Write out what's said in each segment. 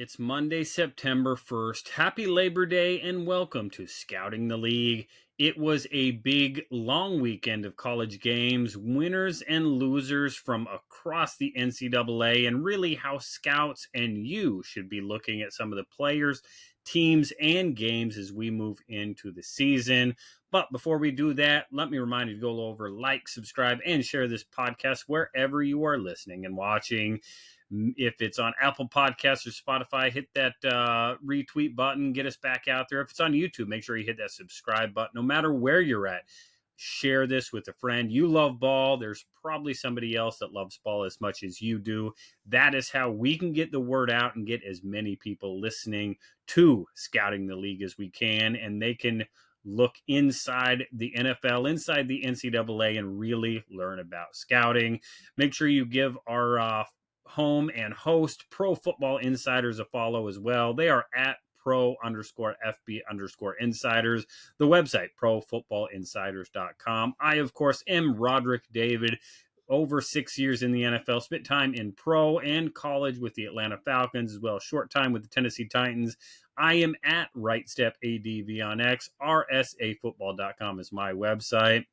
It's Monday, September 1st. Happy Labor Day and welcome to Scouting the League. It was a big, long weekend of college games, winners and losers from across the NCAA, and really how scouts and you should be looking at some of the players, teams, and games as we move into the season. But before we do that, let me remind you to go over, like, subscribe, and share this podcast wherever you are listening and watching. If it's on Apple Podcasts or Spotify, hit that retweet button, get us back out there. If it's on YouTube, make sure you hit that subscribe button. No matter where you're at, share this with a friend. You love ball. There's probably somebody else that loves ball as much as you do. That is how we can get the word out and get as many people listening to Scouting the League as we can, and they can look inside the NFL, inside the NCAA, and really learn about scouting. Make sure you give our home and host Pro Football Insiders a follow as well. They are at pro_FB_insiders. The website, profootballinsiders.com. I, of course, am Rodrik David. Over 6 years in the NFL, spent time in pro and college with the Atlanta Falcons, as well as short time with the Tennessee Titans. I am at RightStepADV on X. rsafootball.com is my website.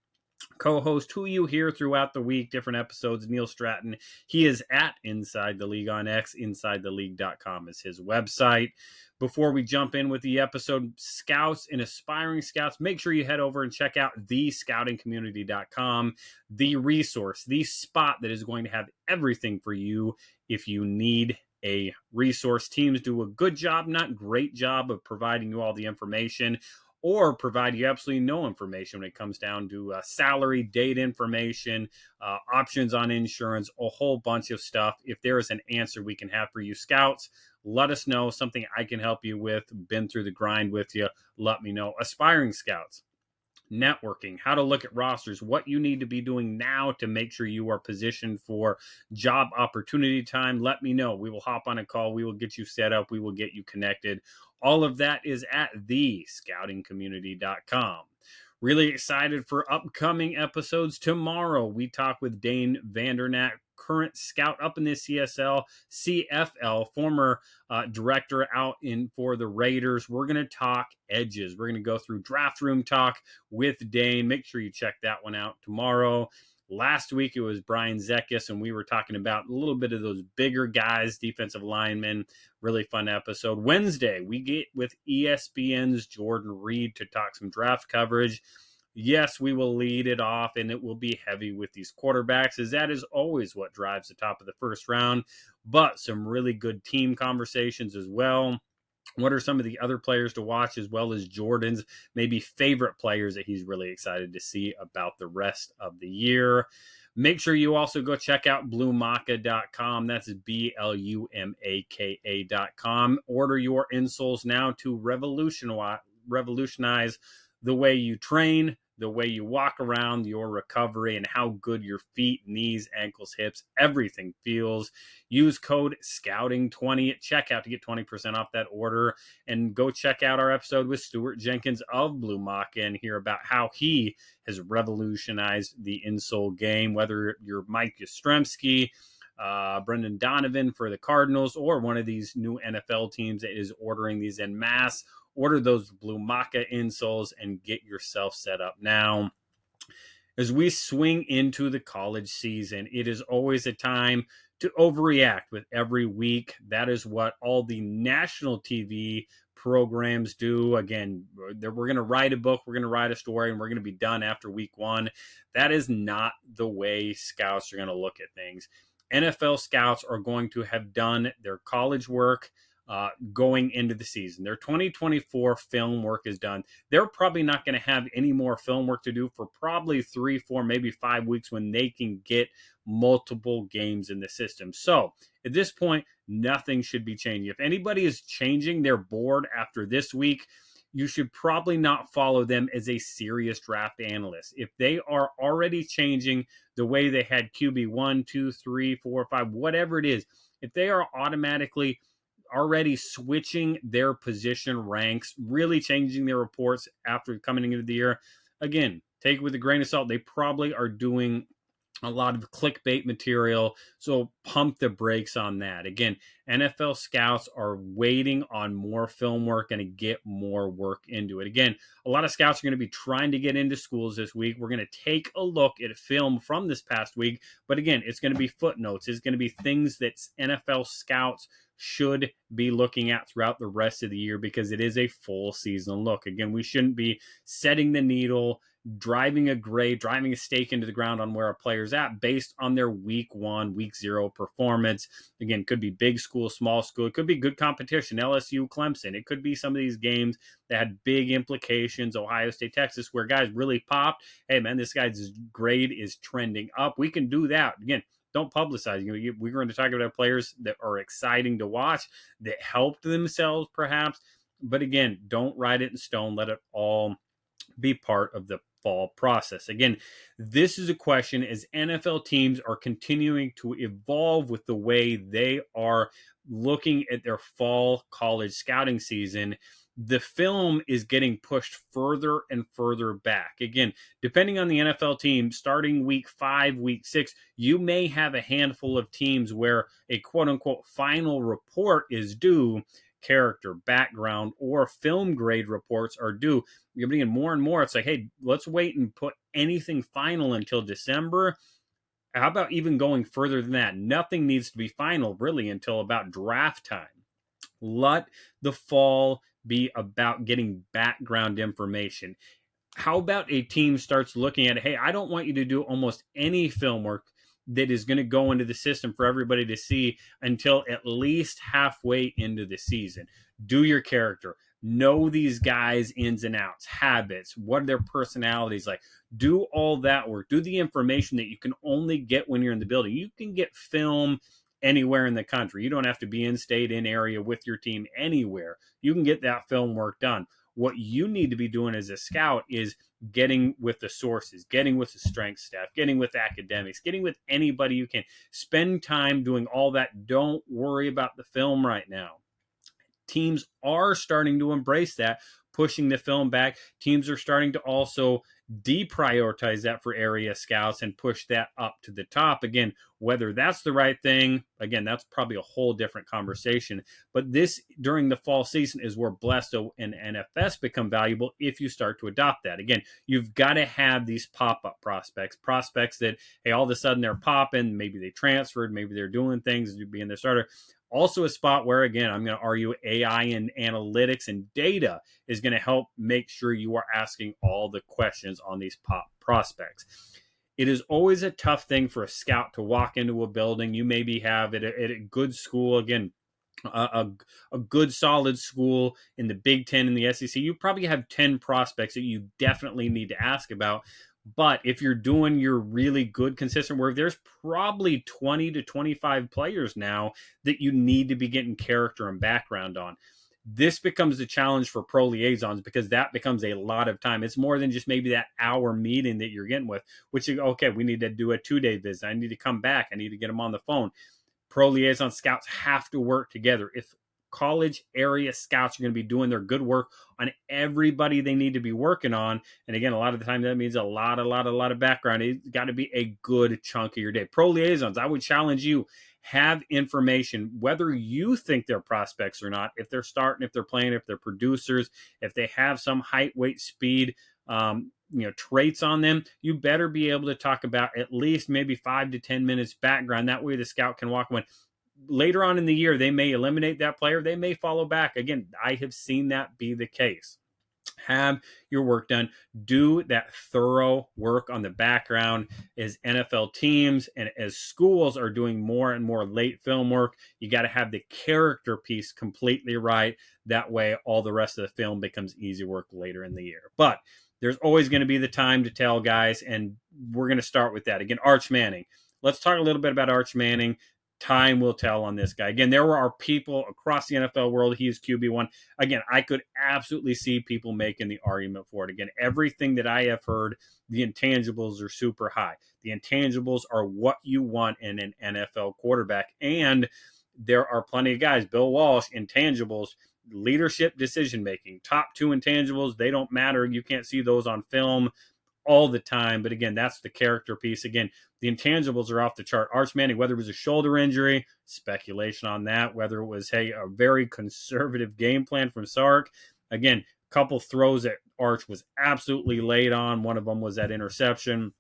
Co-host who you hear throughout the week, different episodes, Neil Stratton. He is at Inside the League on X. InsideTheLeague.com is his website. Before we jump in with the episode, scouts and aspiring scouts, make sure you head over and check out thescoutingcommunity.com, the resource, the spot that is going to have everything for you if you need a resource. Teams do a good job, not great job, of providing you all the information, or provide you absolutely no information when it comes down to salary, date information, options on insurance, a whole bunch of stuff. If there is an answer we can have for you scouts, let us know. Something I can help you with, been through the grind with you, let me know. Aspiring scouts, networking, how to look at rosters, what you need to be doing now to make sure you are positioned for job opportunity time. Let me know. We will hop on a call. We will get you set up. We will get you connected. All of that is at thescoutingcommunity.com. Really excited for upcoming episodes. Tomorrow, we talk with Dane Vandernack, current scout up in the CFL, former director out in for the Raiders. We're going to talk edges. We're going to go through draft room talk with Dane. Make sure you check that one out tomorrow. Last week, it was Brian Zekis, and we were talking about a little bit of those bigger guys, defensive linemen. Really fun episode. Wednesday, we get with ESPN's Jordan Reed to talk some draft coverage. Yes, we will lead it off, and it will be heavy with these quarterbacks, as that is always what drives the top of the first round, but some really good team conversations as well. What are some of the other players to watch, as well as Jordan's maybe favorite players that he's really excited to see about the rest of the year? Make sure you also go check out BlueMaka.com. That's BLUMAKA.com. Order your insoles now to revolutionize the way you train, the way you walk around, your recovery, and how good your feet, knees, ankles, hips, everything feels. Use code SCOUTING20 at checkout to get 20% off that order. And go check out our episode with Stuart Jenkins of Blue Maka and hear about how he has revolutionized the insole game, whether you're Mike Yastrzemski, Brendan Donovan for the Cardinals, or one of these new NFL teams that is ordering these en masse. Order those Blue Maka insoles and get yourself set up now. As we swing into the college season, it is always a time to overreact with every week. That is what all the national TV programs do. Again, we're going to write a book, we're going to write a story, and we're going to be done after week one. That is not the way scouts are going to look at things. NFL scouts are going to have done their college work going into the season. Their 2024 film work is done. They're probably not going to have any more film work to do for probably 3, 4, maybe 5 weeks when they can get multiple games in the system. So at this point, nothing should be changing. If anybody is changing their board after this week, you should probably not follow them as a serious draft analyst. If they are already changing the way they had QB 1, 2, 3, 4, 5, whatever it is, if they are automatically already switching their position ranks, really changing their reports after coming into the year, again, take it with a grain of salt. They probably are doing a lot of clickbait material. So pump the brakes on that. Again, NFL scouts are waiting on more film work and to get more work into it. Again, a lot of scouts are going to be trying to get into schools this week. We're going to take a look at film from this past week. But again, it's going to be footnotes. It's going to be things that NFL scouts should be looking at throughout the rest of the year because it is a full season look. Again, we shouldn't be setting the needle, driving a stake into the ground on where a player's at based on their week 1, week 0 performance. Again, could be big school, small school. It could be good competition, LSU, Clemson. It could be some of these games that had big implications, Ohio State, Texas, where guys really popped. Hey, man, this guy's grade is trending up. We can do that. Again, don't publicize. We're going to talk about players that are exciting to watch, that helped themselves perhaps. But again, don't write it in stone. Let it all be part of the fall process. Again, this is a question as NFL teams are continuing to evolve with the way they are looking at their fall college scouting season. The film is getting pushed further and further back. Again, depending on the NFL team, starting week 5, week 6, you may have a handful of teams where a quote unquote final report is due. Character, background, or film grade reports are due. You're getting more and more. It's like, hey, let's wait and put anything final until December. How about even going further than that? Nothing needs to be final really until about draft time. Let the fall be about getting background information. How about a team starts looking at, hey, I don't want you to do almost any film work that is going to go into the system for everybody to see until at least halfway into the season. Do your character. Know these guys' ins and outs, habits, what are their personalities like. Do all that work. Do the information that you can only get when you're in the building. You can get film anywhere in the country. You don't have to be in state, in area with your team anywhere. You can get that film work done. What you need to be doing as a scout is getting with the sources, getting with the strength staff, getting with academics, getting with anybody you can. Spend time doing all that. Don't worry about the film right now. Teams are starting to embrace that, pushing the film back. Teams are starting to also deprioritize that for area scouts and push that up to the top. Again, whether that's the right thing, again, that's probably a whole different conversation. But this, during the fall season, is where Blesto and NFS become valuable if you start to adopt that. Again, you've got to have these pop-up prospects that, hey, all of a sudden they're popping. Maybe they transferred. Maybe they're doing things, being their starter. Also a spot where, again, I'm going to argue AI and analytics and data is going to help make sure you are asking all the questions on these pop prospects. It is always a tough thing for a scout to walk into a building. You maybe have at a good school, again, a good solid school in the Big Ten and the SEC. You probably have 10 prospects that you definitely need to ask about. But if you're doing your really good, consistent work, there's probably 20 to 25 players now that you need to be getting character and background on. This becomes a challenge for pro liaisons because that becomes a lot of time. It's more than just maybe that hour meeting that you're getting with, which is, okay, we need to do a 2-day visit. I need to come back. I need to get them on the phone. Pro liaison scouts have to work together. If college area scouts are going to be doing their good work on everybody they need to be working on, and again, a lot of the time that means a lot of background. It's got to be a good chunk of your day. Pro liaisons, I would challenge you, have information, whether you think they're prospects or not, if they're starting, if they're playing, if they're producers, if they have some height, weight, speed, traits on them, you better be able to talk about at least maybe 5 to 10 minutes background. That way the scout can walk away. Later on in the year, they may eliminate that player. They may follow back. Again, I have seen that be the case. Have your work done. Do that thorough work on the background. As NFL teams and as schools are doing more and more late film work, you got to have the character piece completely right. That way, all the rest of the film becomes easy work later in the year. But there's always going to be the time to tell, guys, and we're going to start with that. Again, Arch Manning. Let's talk a little bit about Arch Manning. Time will tell on this guy. Again, there are people across the NFL world. He is QB1. Again, I could absolutely see people making the argument for it. Again, everything that I have heard, the intangibles are super high. The intangibles are what you want in an NFL quarterback. And there are plenty of guys, Bill Walsh, intangibles, leadership, decision-making, top 2 intangibles. They don't matter. You can't see those on film. all the time. But again, that's the character piece. Again, the intangibles are off the chart. Arch Manning, whether it was a shoulder injury, speculation on that, whether it was, hey, a very conservative game plan from Sark. Again, a couple throws that Arch was absolutely late on. One of them was that interception.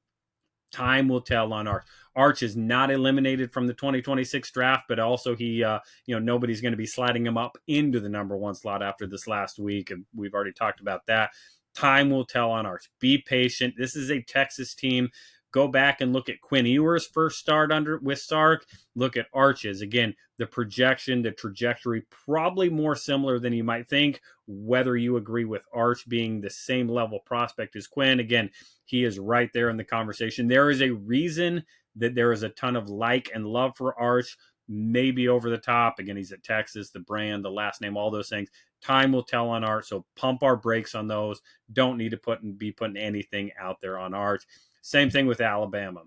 Time will tell on Arch. Arch is not eliminated from the 2026 draft, but also he, nobody's going to be sliding him up into the number one slot after this last week, and we've already talked about that. Time will tell on Arch. Be patient. This is a Texas team. Go back and look at Quinn Ewers' first start with Sark. Look at Arch's. Again, the projection, the trajectory, probably more similar than you might think, whether you agree with Arch being the same level prospect as Quinn. Again, he is right there in the conversation. There is a reason that there is a ton of like and love for Arch, maybe over the top. Again, he's at Texas, the brand, the last name, all those things. Time will tell on Arch, so pump our brakes on those. Don't need to be putting anything out there on Arch. Same thing with Alabama.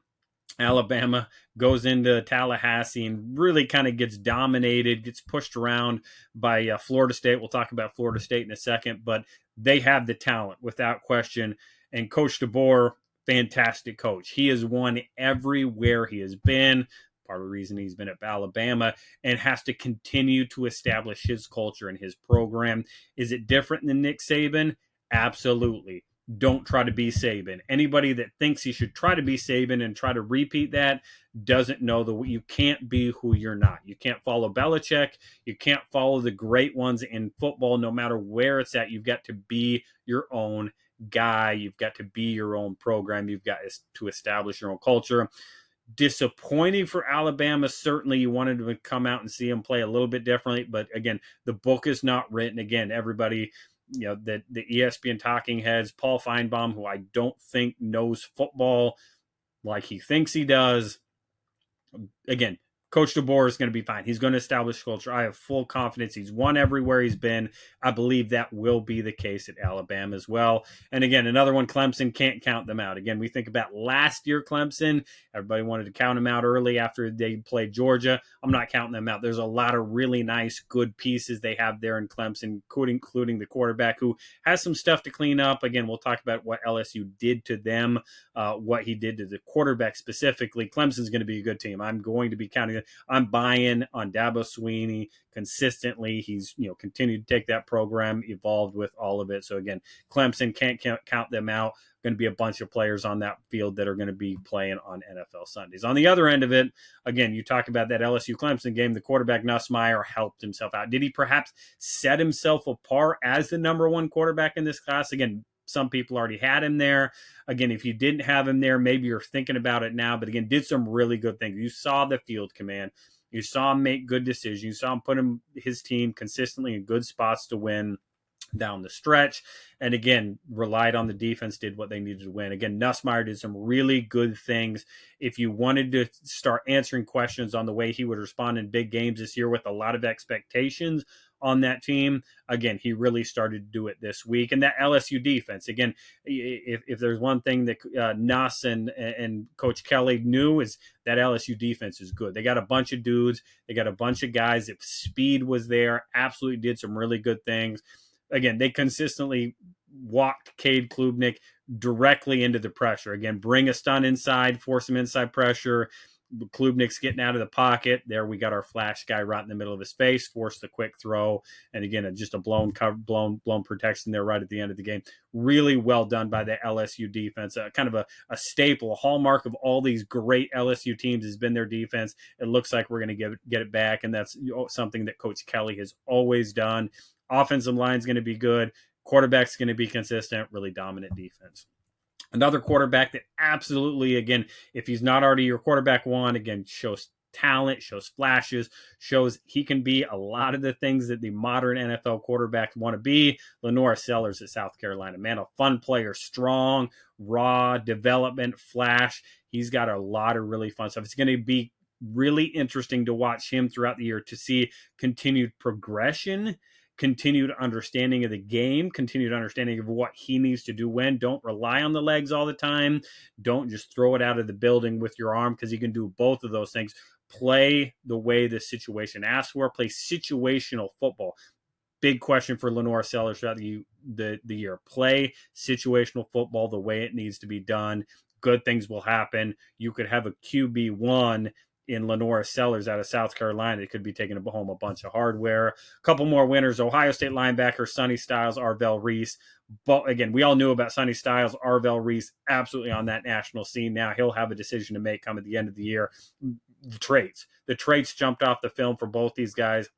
Alabama goes into Tallahassee and really kind of gets dominated, gets pushed around by Florida State. We'll talk about Florida State in a second, but they have the talent without question. And Coach DeBoer, fantastic coach. He has won everywhere he has been. Part of the reason he's been at Alabama, and has to continue to establish his culture and his program. Is it different than Nick Saban? Absolutely. Don't try to be Saban. Anybody that thinks he should try to be Saban and try to repeat that doesn't know that you can't be who you're not. You can't follow Belichick. You can't follow the great ones in football, no matter where it's at. You've got to be your own guy. You've got to be your own program. You've got to establish your own culture. Disappointing for Alabama. Certainly you wanted to come out and see him play a little bit differently. But again, the book is not written. Again, everybody, the ESPN talking heads, Paul Feinbaum, who I don't think knows football like he thinks he does. Again, Coach DeBoer is going to be fine. He's going to establish culture. I have full confidence. He's won everywhere he's been. I believe that will be the case at Alabama as well. And again, another one, Clemson, can't count them out. Again, we think about last year, Clemson. Everybody wanted to count them out early after they played Georgia. I'm not counting them out. There's a lot of really nice, good pieces they have there in Clemson, including the quarterback, who has some stuff to clean up. Again, we'll talk about what LSU did to them, what he did to the quarterback specifically. Clemson's going to be a good team. I'm going to be counting it. I'm buying on Dabo Swinney consistently. He's continued to take that program, evolved with all of it. So again, Clemson can't count them out. Going to be a bunch of players on that field that are going to be playing on NFL Sundays. On the other end of it, again, you talk about that LSU Clemson game. The quarterback Nussmeier helped himself out. Did he perhaps set himself apart as the number one quarterback in this class? Again, some people already had him there. Again, if you didn't have him there, maybe you're thinking about it now. But again, did some really good things. You saw the field command. You saw him make good decisions. You saw him put his team consistently in good spots to win down the stretch. And again, relied on the defense, did what they needed to win. Again, Nussmeier did some really good things. If you wanted to start answering questions on the way he would respond in big games this year with a lot of expectations on that team, again, he really started to do it this week. And that LSU defense, again, if there's one thing that Nuss and Coach Kelly knew, is that LSU defense is good. They got a bunch of dudes. They got a bunch of guys. If speed was there, absolutely did some really good things. Again, they consistently walked Cade Klubnik directly into the pressure. Again, bring a stun inside, force some inside pressure. Klubnik's getting out of the pocket. There we got our flash guy right in the middle of his face, forced the quick throw. And again, just a blown protection there right at the end of the game. Really well done by the LSU defense. Kind of a staple, a hallmark of all these great LSU teams has been their defense. It looks like we're going to get it back, and that's something that Coach Kelly has always done. Offensive line's going to be good. Quarterback's going to be consistent, really dominant defense. Another quarterback that absolutely, again, if he's not already your quarterback one, again, shows talent, shows flashes, shows he can be a lot of the things that the modern NFL quarterbacks want to be. Lenora Sellers at South Carolina, man, a fun player, strong, raw, development, flash. He's got a lot of really fun stuff. It's going to be really interesting to watch him throughout the year, to see continued progression, continued understanding of the game, continued understanding of what he needs to do when. Don't rely on the legs all the time. Don't just throw it out of the building with your arm, because he can do both of those things. Play the way the situation asks for. Play situational football. big question for Lenore Sellers throughout the year. Play situational football the way it needs to be done. Good things will happen. You could have a QB1 in Lenora Sellers out of South Carolina. It could be taking home a bunch of hardware. A couple more winners. Ohio State linebacker Sonny Styles, Arvell Reese. But again, we all knew about Sonny Styles. Arvell Reese absolutely on that national scene now. He'll have a decision to make come at the end of the year. The traits jumped off the film for both these guys.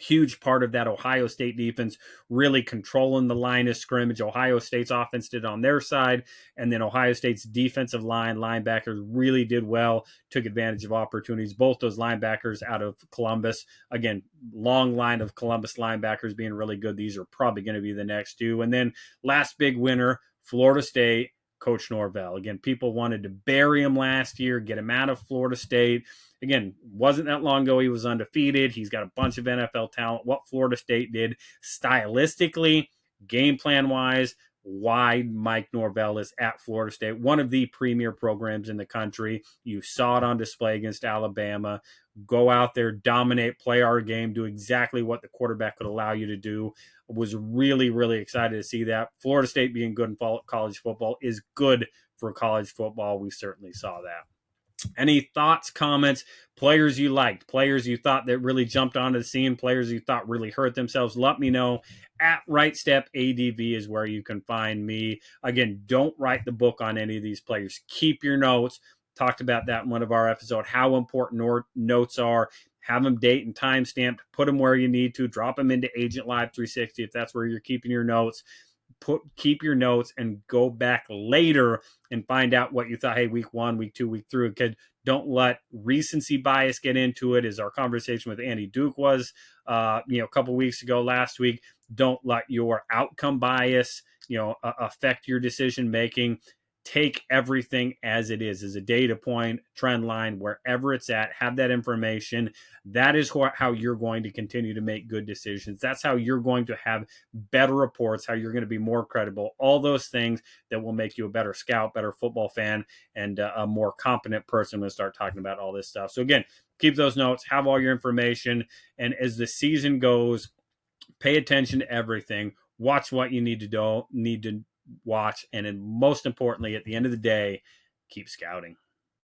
Huge part of that Ohio State defense really controlling the line of scrimmage. Ohio State's offense did on their side, and then Ohio State's defensive linebackers really did well, took advantage of opportunities. Both those linebackers out of Columbus, again, long line of Columbus linebackers being really good. These are probably going to be the next two. And then last big winner, Florida State, Coach Norvell. Again, people wanted to bury him last year, get him out of Florida State. Again, wasn't that long ago he was undefeated. He's got a bunch of NFL talent. What Florida State did stylistically, game plan wise, why Mike Norvell is at Florida State, one of the premier programs in the country. You saw it on display against Alabama. Go out there, dominate, play our game, do exactly what the quarterback could allow you to do. Was really, really excited to see that. Florida State being good in college football is good for college football. We certainly saw that. Any thoughts, comments, players you liked, players you thought that really jumped onto the scene, players you thought really hurt themselves? Let me know. At Right Step ADV is where you can find me. Again, don't write the book on any of these players. Keep your notes. Talked about that in one of our episodes, how important notes are. Have them date and time stamped. Put them where you need to. Drop them into Agent Live 360 if that's where you're keeping your notes. Keep your notes and go back later and find out what you thought. Hey, week 1, week 2, week 3. Don't let recency bias get into it, as our conversation with Andy Duke was a couple weeks ago last week. Don't let your outcome bias affect your decision making. Take everything as it is, as a data point, trend line, wherever it's at. Have that information. That is how you're going to continue to make good decisions. That's how you're going to have better reports, how you're going to be more credible. All those things that will make you a better scout, better football fan, and a more competent person when we start talking about all this stuff. So again, keep those notes, have all your information, and as the season goes, pay attention to everything. Watch what you need to watch, and then most importantly, at the end of the day, keep scouting.